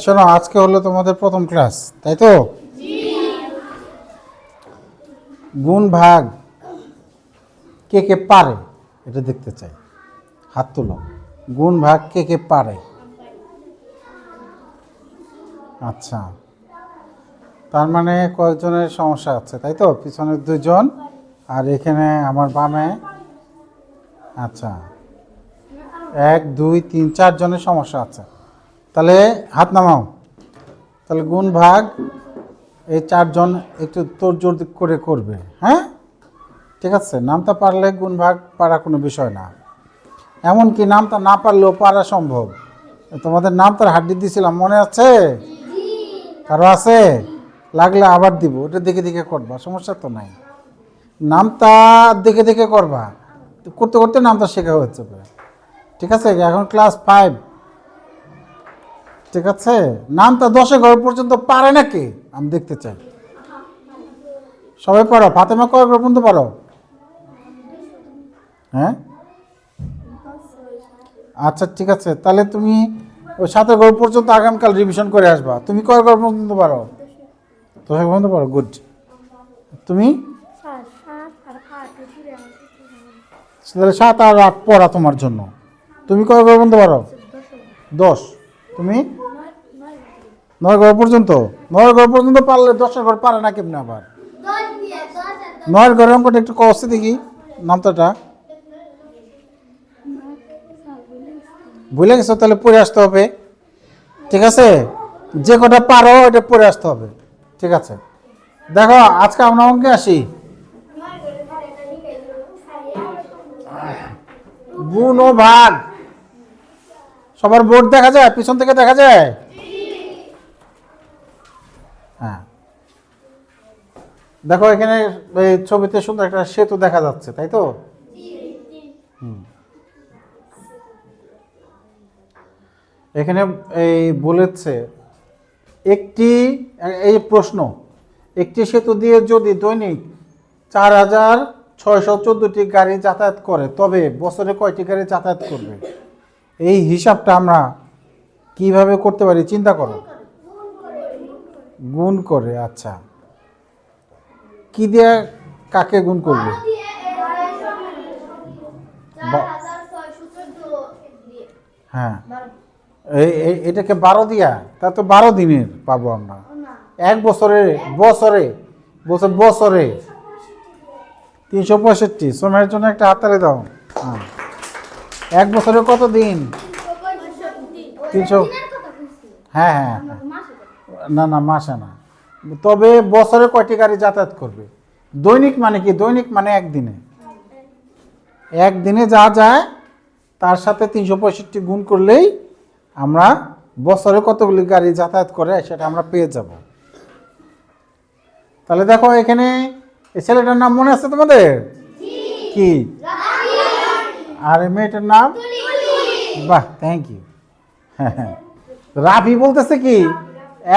শোনো, আজকে হলো তোমাদের প্রথম ক্লাস, তাই তো? গুণ ভাগ কে কে পারে এটা দেখতে চাই, হাত তুলো। গুণ ভাগ কে কে পারে? আচ্ছা, তার মানে কয়েকজনের সমস্যা আছে, তাই তো? পিছনের দুজন আর এখানে আমার বামে। আচ্ছা, 1 2 3 4 জনের সমস্যা আছে। তাহলে হাত নামাও। তাহলে গুণ ভাগ এই 4 জন একটু তোড়জোড় করে করবে, হ্যাঁ? ঠিক আছে, নামটা পারলে গুণ ভাগ পারা কোনো বিষয় না। এমনকি নামটা না পারলেও পারা সম্ভব। তোমাদের নামটার হাড্ডি দিয়েছিলাম, মনে আছে? কারো আছে? লাগলে আবার দিব, ওটা দেখে দেখে করবা, সমস্যা তো নাই। নামটা দেখে দেখে করবা, করতে করতে নামটা শেখা হচ্ছে। ঠিক আছে, এখন ক্লাস 5। ঠিক আছে, নামটা 10-এ ঘর পর্যন্ত পারে নাকি আমি দেখতে চাই। সবাই পারো? ফাতেমা কয় ঘর পর্যন্ত পারো? হ্যাঁ, আচ্ছা ঠিক আছে, তাহলে তুমি ওই 7-এর ঘর পর্যন্ত আগামীকাল রিভিশন করে আসবা। তুমি কয় ঘর পর্যন্ত পারো? 10-এর পর্যন্ত পারো, গুড। তুমি তাহলে 7 আর 8 পড়া তোমার জন্য। তুমি কয় ঘর পর্যন্ত পারো? 10। তুমি 9 ঘর পর্যন্ত? 9 ঘর পর্যন্ত পারলে 10-এর ঘর পারে না কেমনে আবার? 9 ঘরের অঙ্কটা একটু কষে দেখি, নামতাটা ভুলে গেছো, তাহলে পড়ে আসতে হবে। ঠিক আছে, যে কটা পারো এটা পড়ে আসতে হবে। ঠিক আছে, দেখো আজকে আমরা অঙ্কে আসি। গুণ ও ভাগ সবার বোর্ড দেখা যায়, পিছন থেকে দেখা যায়? হ্যাঁ, দেখো এখানে এই ছবিতে সুন্দর একটা সেতু দেখা যাচ্ছে, তাই তো? এখানে এই বলেছে একটি, এই প্রশ্ন, একটি সেতু দিয়ে যদি দৈনিক 4614টি গাড়ি যাতায়াত করে তবে বছরে কয়টি গাড়ি যাতায়াত করবে? এই হিসাবটা আমরা কিভাবে করতে পারি চিন্তা করো। গুণ করে, আচ্ছা, কি দিয়ে কাকে গুণ করবে? হ্যাঁ, এটাকে 12 দিয়া, তা তো 12 দিনের পাবো আমরা। এক বছরে, বছরে বছরে 365। সময়ের জন্য একটা হাততালি দাও। হ্যাঁ, এক বছরে কত দিন? 300। হ্যাঁ হ্যাঁ, না না, মাসে না। তবে বছরে কয়টি গাড়ি যাতায়াত করবে? দৈনিক মানে কি? দৈনিক মানে একদিনে, একদিনে যা যায় তার সাথে 365 গুণ করলেই আমরা বছরে কতগুলি গাড়ি যাতায়াত করে সেটা আমরা পেয়ে যাব। তাহলে দেখো এখানে এই ছেলেটার নাম মনে আছে তোমাদের? কি? আর এই মেয়েটার নাম? বাহ, থ্যাংক ইউ। হ্যাঁ, রাফি বলতেছে কি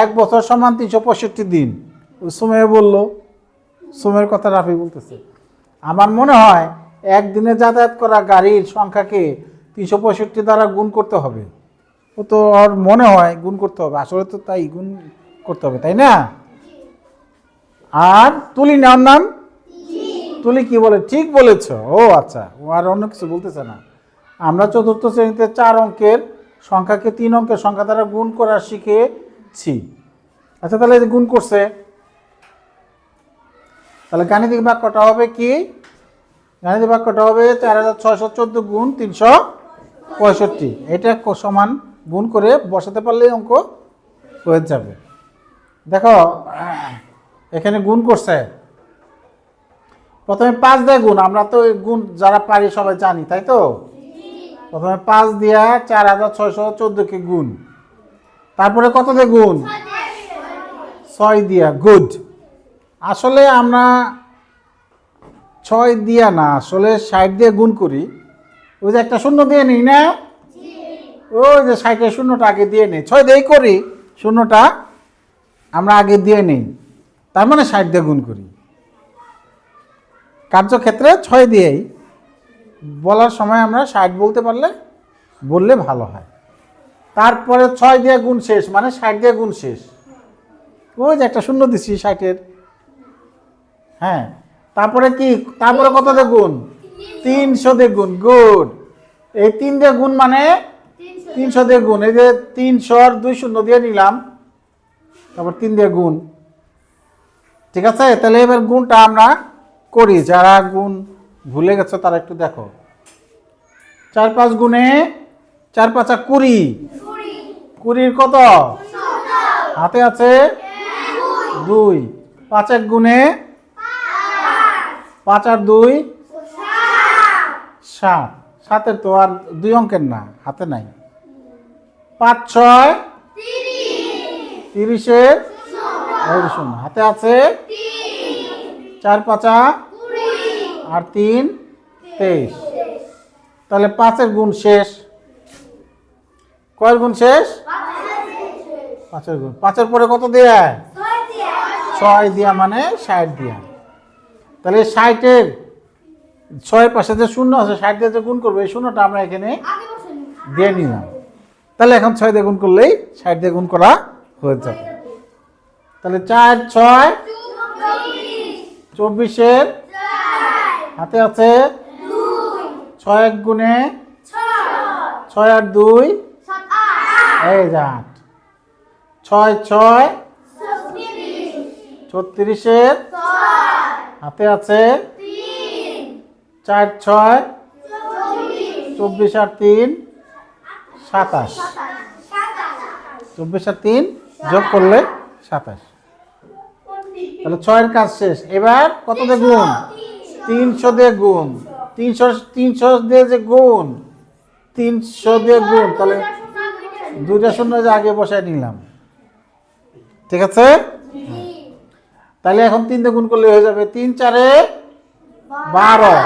1 বছর সমান 365 দিন। সুমে বললো, সুমের কথা রাফি বলতেছে। আমার মনে হয় একদিনে যাতায়াত করা গাড়ির সংখ্যাকে 365 দ্বারা গুণ করতে হবে। ও তো আর মনে হয় গুণ করতে হবে, আসলে তো তাই গুণ করতে হবে, তাই না? আর তুলি নাম নাম তুলি কি বলে? ঠিক বলেছ। ও আচ্ছা, ও আর অন্য কিছু বলতেছে না। আমরা 4র্থ শ্রেণীতে 4 অঙ্কের সংখ্যাকে 3 অঙ্কের সংখ্যা দ্বারা গুণ করা শিখেছি। আচ্ছা, তাহলে গুণ করছে, তাহলে গাণিতিক বাক্যটা হবে কি? গাণিতিক বাক্যটা হবে 4614 গুণ 365। এটা সমান গুণ করে বসাতে পারলেই অঙ্ক হয়ে যাবে। দেখো এখানে গুণ করছে, প্রথমে 5 দিয়ে গুণ, আমরা তো গুণ যারা পারি সবাই জানি, তাই তো? প্রথমে 5 দিয়া 4614কে গুণ, তারপরে কত দিয়ে গুণ? 6 দিয়া, গুড। আসলে আমরা 6 দিয়া না, আসলে 60 দিয়ে গুণ করি। ওই যে একটা শূন্য দিয়ে নিই না, ওই যে 60-এর শূন্যটা আগে দিয়ে নেই, 6 দিয়েই করি, শূন্যটা আমরা আগে দিয়ে নেই, তার মানে 60 দিয়ে গুণ করি। কার্যক্ষেত্রে 6 দিয়েই, বলার সময় আমরা 60 বলতে পারলে বললে ভালো হয়। তারপরে 6 দিয়ে গুণ শেষ, মানে 60 দিয়ে গুণ শেষ। ওই যে একটা শূন্য দিচ্ছি 60-এর। হ্যাঁ, তারপরে কি, তারপরে কত দিয়ে গুণ? 300 দিয়ে গুণ। গুড। এই 3 দিয়ে গুণ মানে 300 দিয়ে গুণ। এই যে 300 2 শূন্য দিয়ে নিলাম, তারপর 3 দিয়ে গুণ। ঠিক আছে, তাহলে এবার গুণটা আমরা করি। যারা গুণ ভুলে গেছে তারা একটু দেখো। 4 5 গুণে 4 5 20। 20 কত? হাতে আছে 2। 5 1 গুণে 5 আর 2 7। 7-এর তো আর 2 অঙ্কের না, হাতে নাই। 5 6 30-এর শূন্য, হাতে আছে 4 5 আর 3 23। তাহলে 5-এর গুণ শেষ। কয়ের গুণ শেষ? 5-এর গুণ। 5-এর পরে কত দিয়ে? 6 দিয়া, মানে 60 দিয়া। তাহলে 60-এর 6 পাশে যে শূন্য আছে, 60 দিয়ে যে গুণ করবো, এই শূন্যটা আমরা এখানে দিয়ে নিলাম। তাহলে এখন 6 দিয়ে গুণ করলেই 60 দিয়ে গুণ করা হয়ে যাবে। তাহলে 4 6 24-এর হাতে আছে 6 1 গুণে 6 আর 2 এই যে 8। 6 6 36-এর হাতে আছে 4 6 24 আর 3 27। 24 আর 3 যোগ করলে 27। তাহলে 6-এর কাজ শেষ। এবার কত দিয়ে গুণ? 300 দিয়ে গুণ। 300 দিয়ে যে গুণ, 300 দিয়ে গুণ। তাহলে 2টা শূন্য যে আগে বসায় নিলাম। ঠিক আছে, তাহলে এখন 3 দিয়ে গুণ করলে হয়ে যাবে 3 4 12।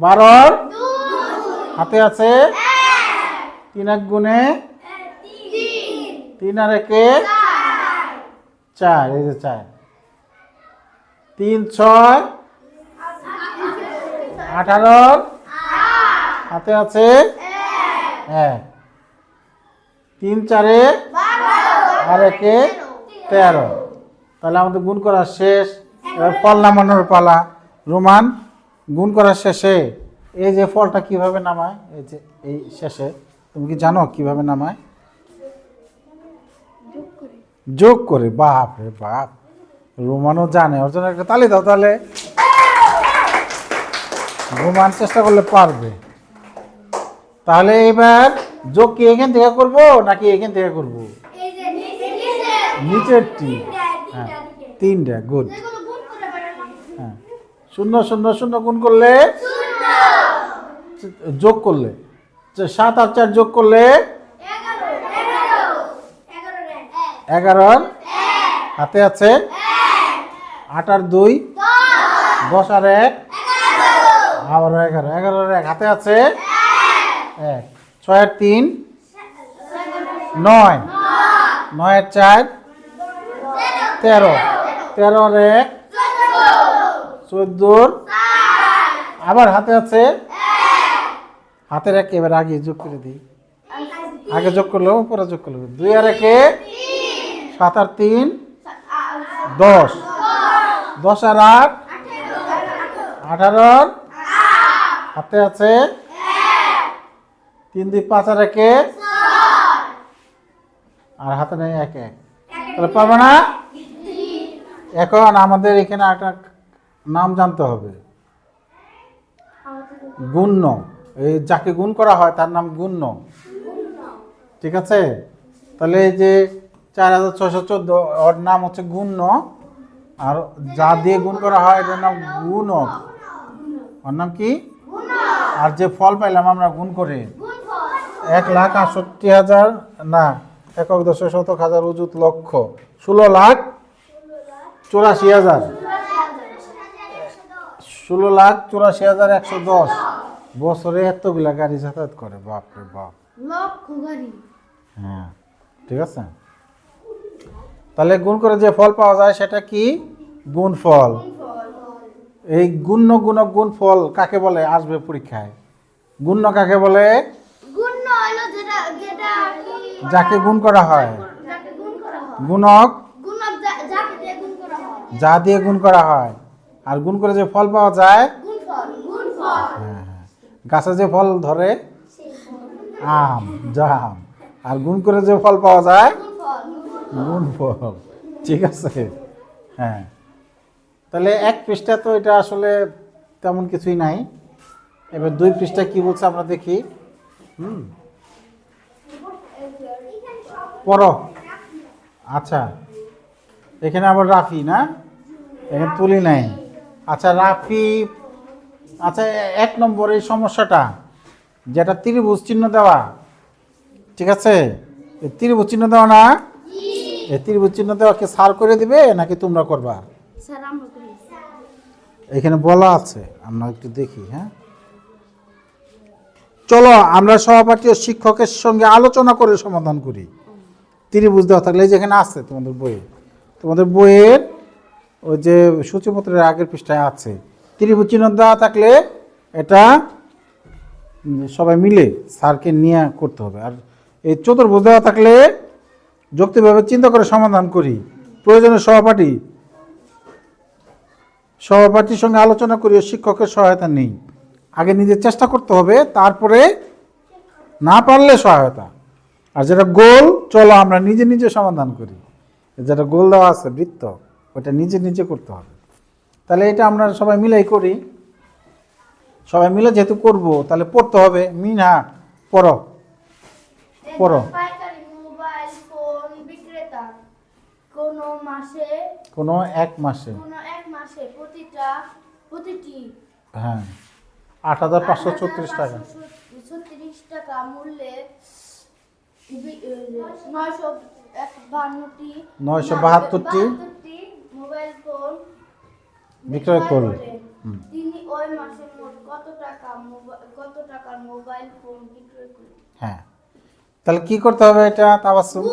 12-র হাতে আছে 3 1 গুণে 3 আর 1 4। এই যে 4। 3 6 18-র হাতে আছে 1। 3 4 আর 1 13। তাহলে আমাদের গুণ করা শেষ। এবার ফল নামানোর পালা। রোমান, গুণ করার শেষে এই যে ফলটা কিভাবে নামায়? এই যে এই শেষে তুমি কি জানো কিভাবে নামায়? যোগ করে। বাপ রে বাপ, রোমানও জানে। ওর জন্য একটা তালি দাও তাহলে। রোমান চেষ্টা করলে পারবে। তাহলে এবার যোগ কি এখান থেকে করব নাকি এখান থেকে করব? নিচেরটি। হ্যাঁ, 3টা। গুড। হ্যাঁ, 0 0 0 গুণ করলে, যোগ করলে 7 আর 4 যোগ করলে 11-র হাতে আছে 8 আর 2 10 আর 1 আবার 11। 11-র 1 হাতে আছে 1। 6 আর 3 9। 9 আর 4 13। 13-র 1 14-র আবার হাতে আছে হাতের 1 এবার আগে যোগ করে দিই। আগে যোগ করলেও পরে যোগ করলে 2 আর 1 7 আর 3 10। 10 আর 8 18-র হাতে আছে 3 2 5 আর 1 আর হাতে নেই 1 1। তাহলে পারবে না? এখন আমাদের এখানে একটা নাম জানতে হবে। গুণ্য। এই যাকে গুণ করা হয় তার নাম গুণ্য। ঠিক আছে, তাহলে এই যে 4614 ওর নাম হচ্ছে গুণ্য, আর যা দিয়ে গুণ করা হয় এটার নাম গুণক। ওর নাম কি? আর যে ফল পাইলাম আমরা গুণ করে 1,68,000 না, একক দশক শতক হাজার অযুত লক্ষ 16,84,000। 16,84,110 বছরে এতগুলা গাড়ি যাতায়াত করে। বাপ রে বাপ, লক্ষ গাড়ি। হ্যাঁ, ঠিক আছে। তাহলে গুণ করে যে ফল পাওয়া যায় সেটা কি? গুণফল। এই গুণ্য গুণক গুণফল কাকে বলে আসবে পরীক্ষায়? গুণ্য কাকে বলে? গুণ্য হলো যেটা যাকে গুণ করা হয়, যাকে গুণ করা হয়, গুণক গুণক যাকে দিয়ে গুণ করা হয়, যা দিয়ে গুণ করা হয়, আর গুণ করে যে ফল পাওয়া যায়, গুণফল, গুণফল, হ্যাঁ, গাছে যে ফল ধরে, আম, জাম, আর গুণ করে যে ফল পাওয়া যায়, গুণফল, গুণফল। ঠিক আছে, হ্যাঁ। তাহলে এক পৃষ্ঠা তো এটা আসলে তেমন কিছুই নাই। এবার 2 পৃষ্ঠা কি বলছে আমরা দেখি। পড়ো। আচ্ছা, এখানে আবার রাফি না, এখানে তুলি নাই। আচ্ছা রাফি, আচ্ছা 1 নম্বর এই সমস্যাটা যেটা ত্রিভুজ চিহ্ন দেওয়া, ঠিক আছে, এই ত্রিভুজ চিহ্ন দেওয়া না, এই ত্রিভুজ চিহ্ন দেওয়াকে সার করে দিবে নাকি তোমরা করবা? স্যার আমরা করি। এখানে বলা আছে, আমরা একটু দেখি। হ্যাঁ, চলো আমরা সহপাঠী ও শিক্ষকের সঙ্গে আলোচনা করে সমাধান করি। ত্রিভুজ দেওয়া থাকলে যেখানে আছে তোমাদের বইয়ের ওই যে সূচিপত্রের আগের পৃষ্ঠায় আছে, ত্রিভুজ চিহ্ন দেওয়া থাকলে এটা সবাই মিলে স্যারকে নিয়ে করতে হবে। আর এই চতুর্ভুজ দেওয়া থাকলে যুক্তিভাবে চিন্তা করে সমাধান করি। প্রয়োজনে সহপাঠীর সঙ্গে আলোচনা করি ও শিক্ষকের সহায়তা নেই। আগে নিজে চেষ্টা করতে হবে, তারপরে না পারলে সহায়তা। আর যেটা গোল, চলো আমরা নিজে নিজে সমাধান করি। যেটা গোল দেওয়া আছে বৃত্ত, ওটা নিজে নিজে করতে হবে। তাহলে এটা আমরা সবাই মিলেই করি। সবাই মিলে যেহেতু করব, তাহলে পড়তে হবে। মিনা পড়ো। পড়ো। পাইকারি মোবাইল ফোন বিক্রেতা কোনো এক মাসে প্রতিটি হ্যাঁ 8,536 টাকা 36 টাকা মূল্যে 972টি মোবাইল ফোন বিক্রয় করলেন। তিনি ওই মাসে মোট কত টাকার মোবাইল ফোন বিক্রয় করলেন? হ্যাঁ, তাহলে কি করতে হবে? এটা তাবাসসুম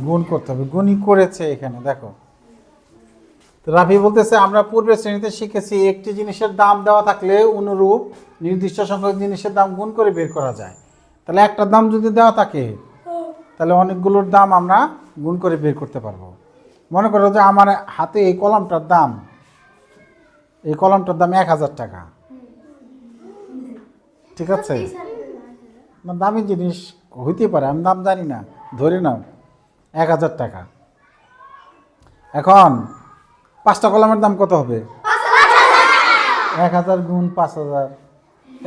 গুণ করতে হবে। গুণই করেছে এখানে, দেখো। তো রাফি বলতেছে, আমরা পূর্বের শ্রেণীতে শিখেছি একটি জিনিসের দাম দেওয়া থাকলে অনুরূপ নির্দিষ্ট সংখ্যক জিনিসের দাম গুণ করে বের করা যায়। তাহলে একটা দাম যদি দেওয়া থাকে, তাহলে অনেকগুলোর দাম আমরা গুণ করে বের করতে পারবো। মনে করো যে আমার হাতে এই কলমটার দাম 1,000 টাকা, ঠিক আছে? না, দামি জিনিস হইতে পারে, আমি দাম জানি না, ধরে নাও 1,000 টাকা। এখন 5টা কলমের দাম কত হবে? 1,000 গুণ 5,000,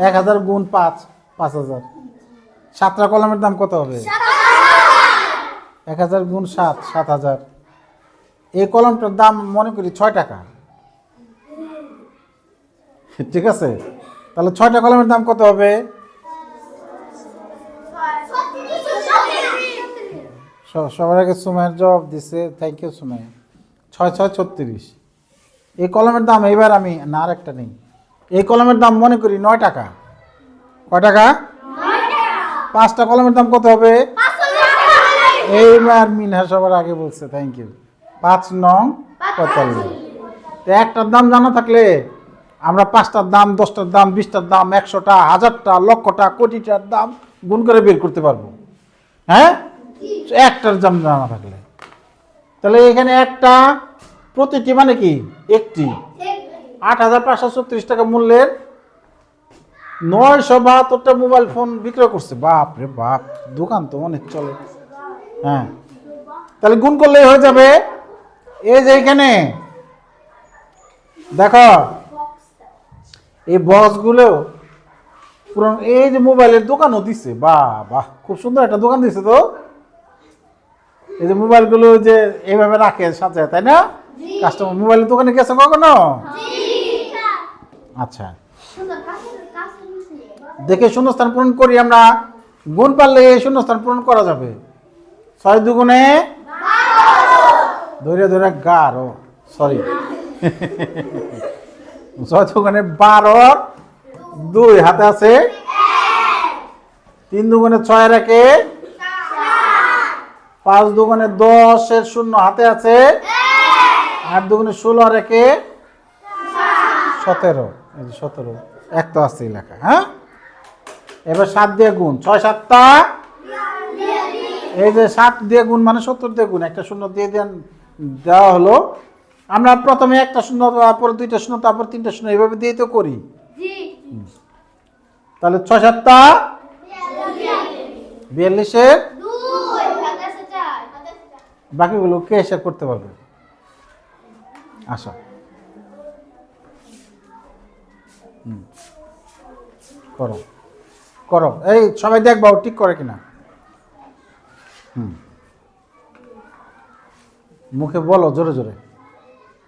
1,000 গুণ 5, 5,000। 7টা কলমের দাম কত হবে? 1,000 গুণ 7, 7,000। এই কলমটার দাম মনে করি 6 টাকা, ঠিক আছে? তাহলে 6টা কলমের দাম কত হবে? সবার আগে সুমাইয়ের জবাব দিছে, থ্যাংক ইউ সুমাই। 6 6 36। এই কলমের দাম এবার আমি না, আরেকটা নেই। এই কলমের দাম মনে করি 9 টাকা। কয় টাকা? 5টা কলমের দাম কত হবে? এইবার মিনহা সবার আগে বলছে, থ্যাংক ইউ। 5 9 45। তো একটার দাম জানা থাকলে আমরা 5টার দাম, 10টার দাম, 20টার দাম, 100টা, 1000টা, লক্ষটা, কোটিটার দাম গুণ করে বের করতে পারবো। হ্যাঁ, একটার দাম জানা থাকলে। তাহলে এখানে একটা, প্রতিটি মানে কি? একটি। 8,536 টাকা মূল্যের 972টা মোবাইল ফোন বিক্রয় করছে। বাপ রে বাপ, দোকান তো অনেক চলে। হ্যাঁ, তাহলে গুণ করলেই হয়ে যাবে। এই যে এখানে দেখো, এই বক্সগুলো পুরো, এই যে মোবাইলের দোকানও দিছে। বাহ বাহ, খুব সুন্দর একটা দোকান দিছে তো। এই যে মোবাইলগুলো যে এইভাবে রাখে সাজায়, তাই না? কাস্টমার মোবাইলের দোকানে গেছে কখনো? আচ্ছা, দেখে শূন্যস্থান পূরণ করি আমরা। গুণ পারলে এই শূন্যস্থান পূরণ করা যাবে। 6 দুগুণে ধরে 11, সরি 6 দুগুণে 12, 2 হাতে আছে, 3 দুগুণে 6 রেখে, 5 দুগুণে 10 এর 0 হাতে আছে, 8 দুগুণে 16 রেখে 17, এই যে 17, এক তো আসছেই লেখা। হ্যাঁ, এবার 7 দিয়ে গুণ, 6 7টা এই যে 60 দিয়ে গুণ মানে 70 দিয়ে গুণ, একটা শূন্য দিয়ে দেওয়া হলো। আমরা প্রথমে একটা শূন্য, তারপর দুইটা শূন্য, তারপর তিনটা শূন্য, এইভাবে দিয়ে তো করি। জি তাহলে 6 7টা 42-এর 2 হাতে আছে 4 বাকিগুলো কে হিসাব করতে পারবে? আসো করো করো, এই সবাই দেখবা ও ঠিক করে কিনা। মুখে বলো জোরে জোরে।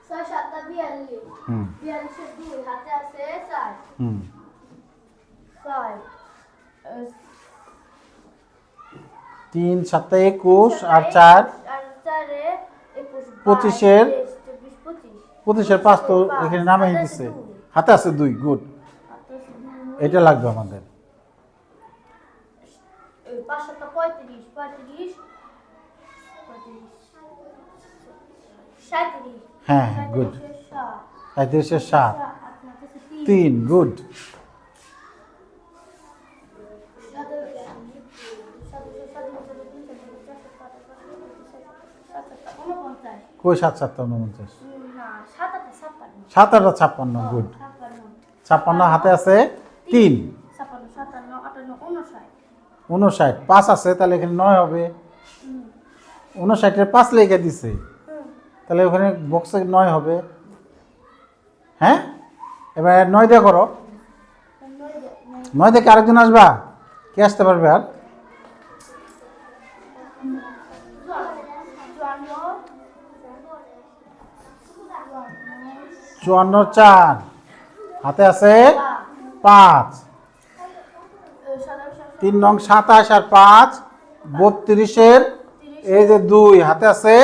6 7 42 হুম 42 2 হাতে আছে 4 হুম 4 3 7 21 আর 4 আর 4 এ 25-এর 25 5 তো এখানে নামে দিচ্ছে, হাতে আছে 2। গুড, এটা লাগবে আমাদের। 5 7 35 35 37 হ্যাঁ গুড, 35-এর 7 3 গুড। কই 7 7 49 7 8 56 গুড। 56 হাতে আছে 3 59 5 আছে, তাহলে এখানে 9 হবে। 59-এর 5 লিখে দিছে, তাহলে ওখানে বক্সে 9 হবে। হ্যাঁ, এবার 9 দিয়ে করো। 9 থেকে আরেকজন আসবা, কে আসতে পারবে? আর 54 4 হাতে আছে 5, 3 নং 27 আর 5 32-এর এই যে 2 হাতে আছে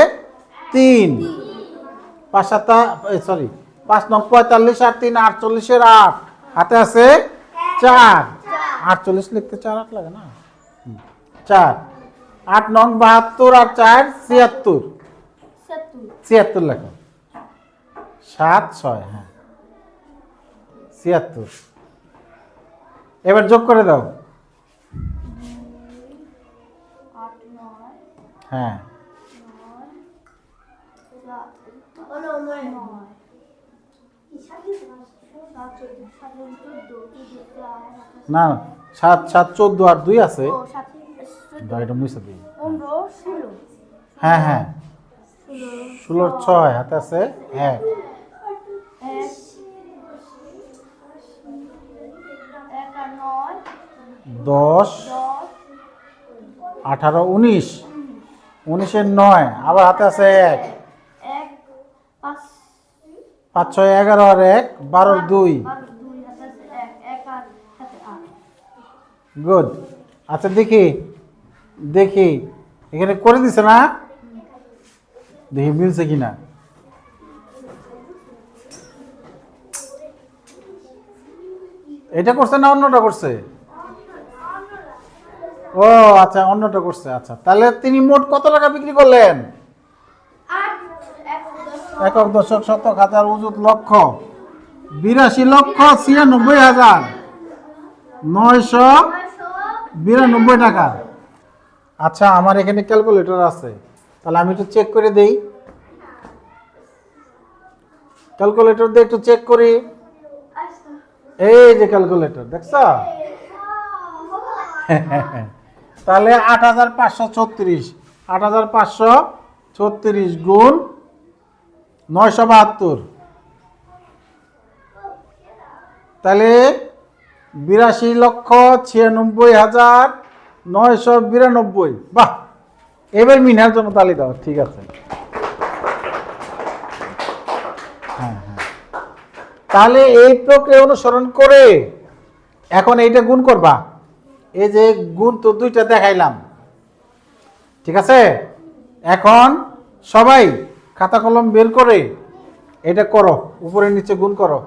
3, 5 7 সরি 5 নং 45 আর 3 48-এর 8 হাতে আছে 4, 48 লিখতে 4 8 লাগে না, 4 8 নং 72 আর 4 76 76 লেখো, 7 6 হ্যাঁ 76। এবার যোগ করে দাও। হ্যাঁ না 7 7 14 আর 2 আছে, এটা মুছে দিই। হ্যাঁ হ্যাঁ 16 6 হাতে আছে 1 10 18 19 19-এর 9 আবার হাতে আছে 1 5 6 11 আর 1 12 2 গুড। আচ্ছা দেখি দেখি এখানে করে দিছে না, দেখি মিলছে কিনা। এটা করছে না অন্যটা করছে? ও আচ্ছা অন্যটা করছে। আচ্ছা তাহলে তিনি মোট কত টাকা বিক্রি করলেন? একক দশক শতক হাজার উজুত লক্ষ 82,96,992 টাকা। আচ্ছা আমার এখানে ক্যালকুলেটর আছে, তাহলে আমি একটু চেক করে দেই। ক্যালকুলেটর দিয়ে একটু চেক করি। এই যে ক্যালকুলেটর দেখছ, তাহলে 8,536 8,536 গুণ 972, তাহলে 82,96,992। বাহ, এবার মিনার জন্য তালি দাও। ঠিক আছে, হ্যাঁ হ্যাঁ। তাহলে এই প্রক্রিয়া অনুসরণ করে এখন এইটা গুণ করবা। এই যে গুণ তো দুইটা দেখাইলাম, ঠিক আছে? এখন সবাই খাতা কলম বের করে এটা করো, উপরে নিচে গুণ করো,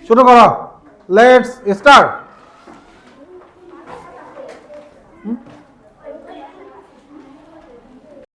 শুরু করো। Let's start.